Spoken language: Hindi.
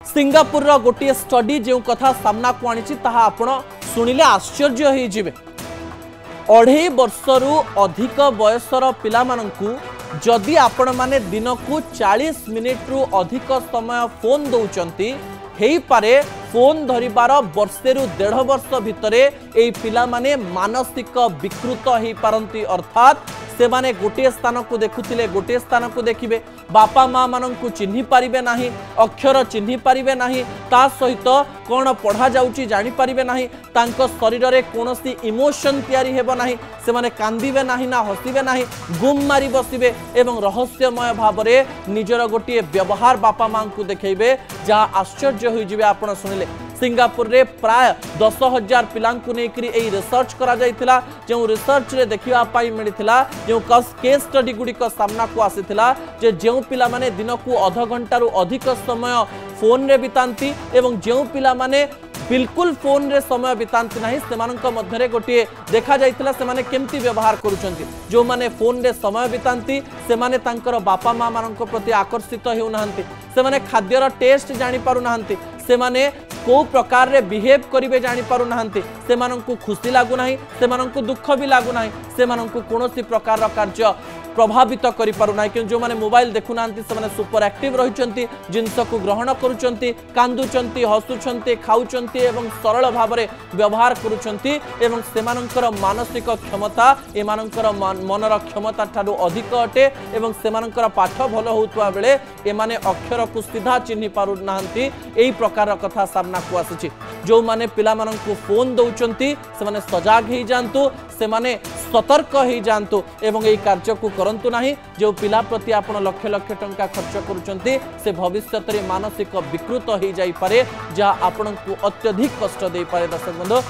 सिंगापुर गोटे स्टडी जो कथा सामना को आनी आपण शुणिले आश्चर्य हो जिवे। 2.5 वर्षरु अधिक बयसर पिला मानंकु जदि आपण माने दिन को 40 मिनिट रु अधिक समय फोन दौचंती हेई पारे फोन धरिबार वर्षेरु 1.5 वर्ष भितरे एई पिला माने मानसिक विकृत हो पारंती। अर्थात से माने गोटे स्थान को देखुथिले गोटे स्थान को देखिबे, बापा माँ मानन को चिन्हि पारिबे नाही, अक्षर चिन्हि पारिबे नाही, ता सहित कौन पढ़ा जाउची जानि पारिबे नाही, तांको शरीर रे कोनोसी इमोशन तयारी हेबो नाही, से माने कांदिबे नाही ना हसिबे नाही, गुम मारी बसिबे एवं रहस्यमय भाव रे निजर गोटे व्यवहार बापा माँ को देखैबे जहाँ आश्चर्य हो जिवे। आपण सुनिले सिंगापुर रे प्राय 10,000 पिलांकु नेकरी एई रिसर्च करा जायतिला, जो रिसर्च रे देखिबा पाई मिलिथिला जो केस स्टडी गुड़िक सामना को आसीथिला जे जो पिला माने दिन को आधा घंटा रु अधिक समय फोन रे बितांती एवं जो पिला माने बिल्कुल फोन रे समय बितांती नाही सेमानंक मध्यरे गोटे देखा जायतिला सेमाने केमती व्यवहार करूचंती। जो माने फोन रे समय बितांती सेमाने तांकर बापा माँ मानंक प्रति आकर्षित हेउ नाहंती, सेमाने खाद्यर टेस्ट जानि पारु नाहंती, सेमाने को प्रकार रे बिहेव करिवे जानि पारु नाहंती, सेमानंकु खुशी लागु नाही, सेमानंकु दुख भी लागु नाही, सेमानंकु कोनोसी प्रकार रा कार्य प्रभावित करि पारु नाही। कि जो माने मोबाइल देखु नाहंती सेमाने सुपर एक्टिव रहिचंती, जिंस को ग्रहण करूचंती, कांदुचंती, हसुचंती, खाउचंती एवं सरल भाव रे व्यवहार करूचंती एवं सेमानंकर मानसिक क्षमता एमानंकर मनर क्षमता ठाडू अधिक अटे एवं सेमानंकर पाठ भल होउतवा बेले एमाने अक्षर को सीधा चिन्हि पारु नाहंती। एई प्रकार कथा सामना को आसीछि। जो माने पिला मानंकु फोन दउचंती सेमाने सजाग ही जानतु, सेमाने सतर्क ही जानतु एवं एई कार्य को करंतु नाही। जो पिला प्रति आपण लक्ष लक्ष टंका खर्च करूचंती से भविष्य रे मानसिक विकृत हो जाई पारे, जहाँ आपनको अत्यधिक कष्ट दे पारे। दर्शक बंधु।